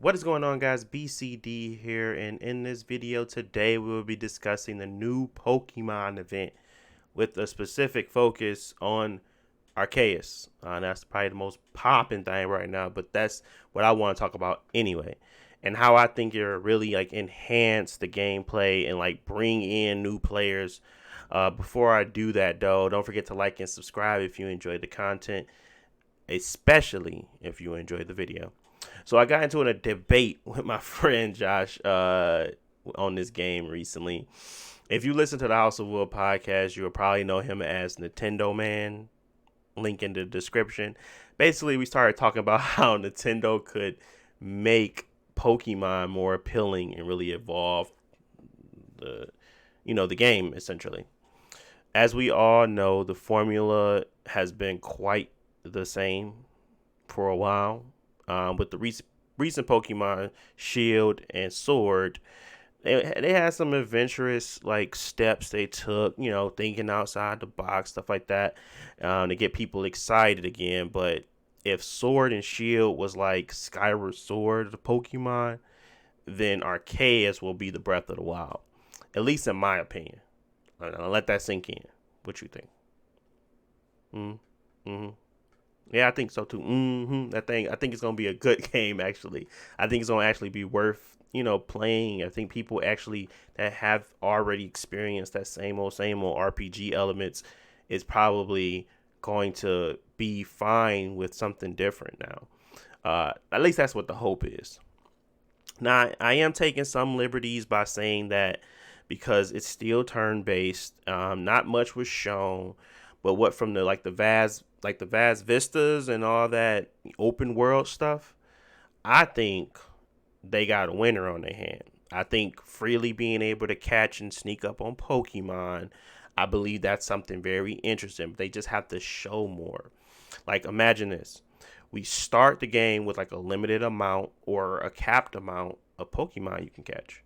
What is going on, guys? BCD here, and in this video today we will be discussing the new Pokemon event with a specific focus on Arceus. That's probably the most popping thing right now, but that's what I want to talk about anyway, and how I think it really enhance the gameplay and bring in new players. Before I do that, though, don't forget to like and subscribe if you enjoyed the content, especially if you enjoyed the video. So I got into a debate with my friend Josh on this game recently. If you listen to the House of Wood podcast, you will probably know him as Nintendo Man. Link in the description. Basically, we started talking about how Nintendo could make Pokemon more appealing and really evolve the game essentially. As we all know, the formula has been quite the same for a while. With the recent Pokemon Shield and Sword, they had some adventurous steps they took, thinking outside the box, stuff like that, to get people excited again. But if Sword and Shield was like Skyward Sword of the Pokemon, then Arceus will be the Breath of the Wild, at least in my opinion. I'll let that sink in. What you think? Mm-hmm. Yeah, I think so too. I think it's gonna be a good game. Actually, I think it's gonna actually be worth playing. I think people actually that have already experienced that same old RPG elements is probably going to be fine with something different now. At least that's what the hope is. Now, I am taking some liberties by saying that because it's still turn based. Not much was shown, but what from the vast vistas and all that open world stuff, I think they got a winner on their hand. I think freely being able to catch and sneak up on Pokemon, I believe that's something very interesting. But they just have to show more. Like, imagine this. We start the game with a limited amount or a capped amount of Pokemon you can catch.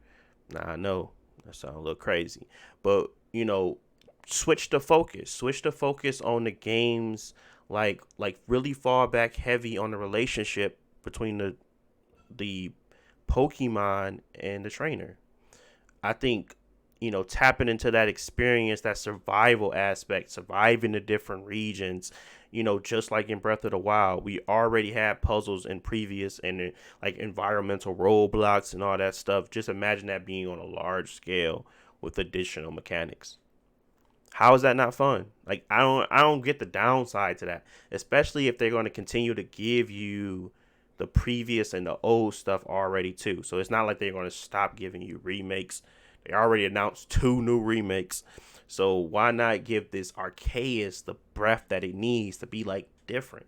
Now, I know that sounds a little crazy, but switch the focus. Switch the focus on the games, really fall back heavy on the relationship between the Pokemon and the trainer. I think tapping into that experience, that survival aspect, surviving the different regions. Just like in Breath of the Wild, we already had puzzles in previous and environmental roadblocks and all that stuff. Just imagine that being on a large scale with additional mechanics. How is that not fun? I don't get the downside to that, especially if they're going to continue to give you the previous and the old stuff already too. So it's not like they're going to stop giving you remakes. They already announced 2 new remakes. So why not give this Arceus the breath that it needs to be different?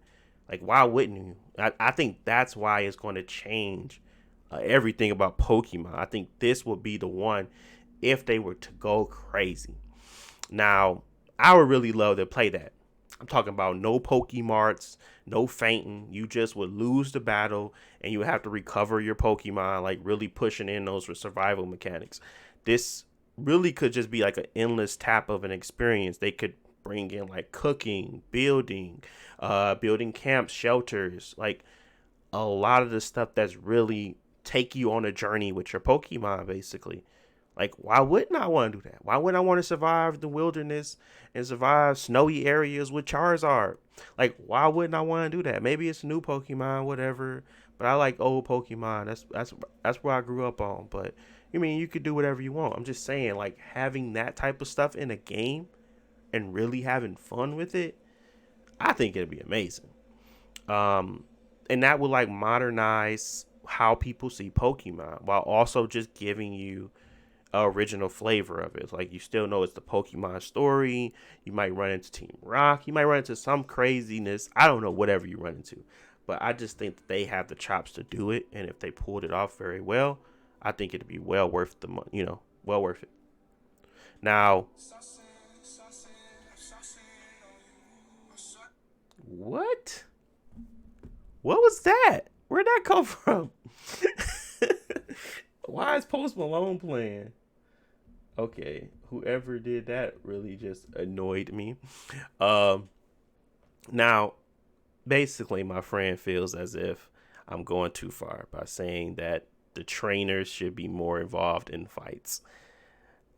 Why wouldn't you? I think that's why it's going to change everything about Pokemon. I think this would be the one if they were to go crazy. Now, I would really love to play that. I'm talking about no Pokemarts, no fainting. You just would lose the battle and you would have to recover your Pokemon, really pushing in those survival mechanics. This really could just be an endless tap of an experience. They could bring in cooking, building camps, shelters, a lot of the stuff that's really take you on a journey with your Pokemon, basically. Why wouldn't I want to do that? Why wouldn't I want to survive the wilderness and survive snowy areas with Charizard? Why wouldn't I want to do that? Maybe it's new Pokemon, whatever. But I like old Pokemon. That's where I grew up on. But you could do whatever you want. I'm just saying, having that type of stuff in a game and really having fun with it, I think it'd be amazing. And that would modernize how people see Pokemon while also just giving you original flavor of it. It's you still know it's the Pokemon story. You might run into Team Rock. You might run into some craziness. I don't know, whatever you run into. But I just think that they have the chops to do it. And if they pulled it off very well, I think it'd be well worth the money, well worth it. Now, what? What was that? Where'd that come from? Why is Post Malone playing? Okay, whoever did that really just annoyed me. Um, Now, basically, my friend feels as if I'm going too far by saying that the trainers should be more involved in fights.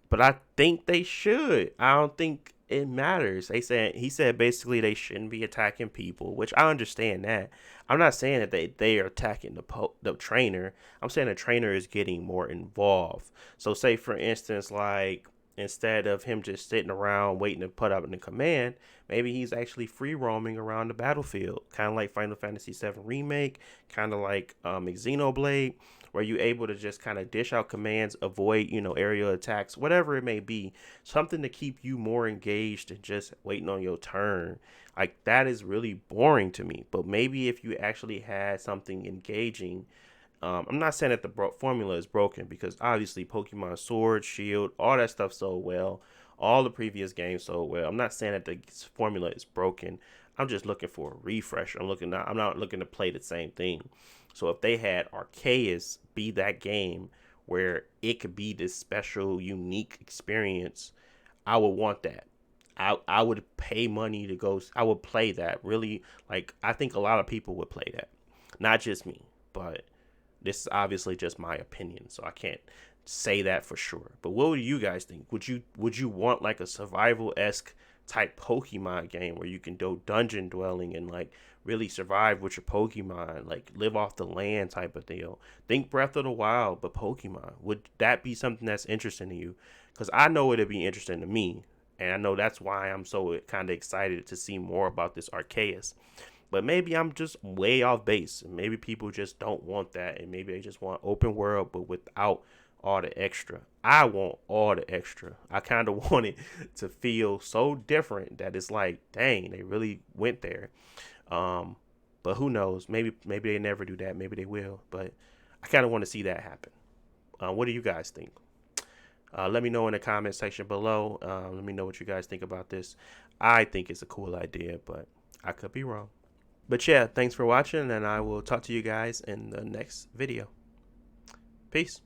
But I think they should. I don't think it matters. He said basically they shouldn't be attacking people, which I understand that. I'm not saying that they are attacking the trainer. I'm saying the trainer is getting more involved. So say for instance, like instead of him just sitting around waiting to put up in the command, maybe he's actually free roaming around the battlefield, kind of like Final Fantasy VII Remake, kind of like Xenoblade, where you're able to just kind of dish out commands, avoid, aerial attacks, whatever it may be, something to keep you more engaged and just waiting on your turn. Like that is really boring to me. But maybe if you actually had something engaging, I'm not saying that the formula is broken because obviously Pokemon Sword, Shield, all that stuff sold well. All the previous games sold well. I'm not saying that the formula is broken. I'm just looking for a refresh. I'm not looking to play the same thing. So if they had Arceus be that game where it could be this special, unique experience, I would want that. I would pay money to go. I would play that. Really, like I think a lot of people would play that. Not just me, but this is obviously just my opinion, so I can't say that for sure. But what would you guys think? Would you want like a survival esque type Pokemon game where you can do dungeon dwelling and like really survive with your Pokemon, like live off the land type of deal? Think Breath of the Wild, but Pokemon. Would that be something that's interesting to you? Because I know it'd be interesting to me, and I know that's why I'm so kind of excited to see more about this Arceus. But maybe I'm just way off base. Maybe people just don't want that, and maybe they just want open world, but without all the extra. I want all the extra. I kind of want it to feel so different that it's like, dang, they really went there. Um, but who knows? Maybe they never do that. Maybe they will. But I kind of want to see that happen. What do you guys think? Let me know in the comment section below. Let me know what you guys think about this. I think it's a cool idea, but I could be wrong. But yeah, thanks for watching, and I will talk to you guys in the next video. Peace.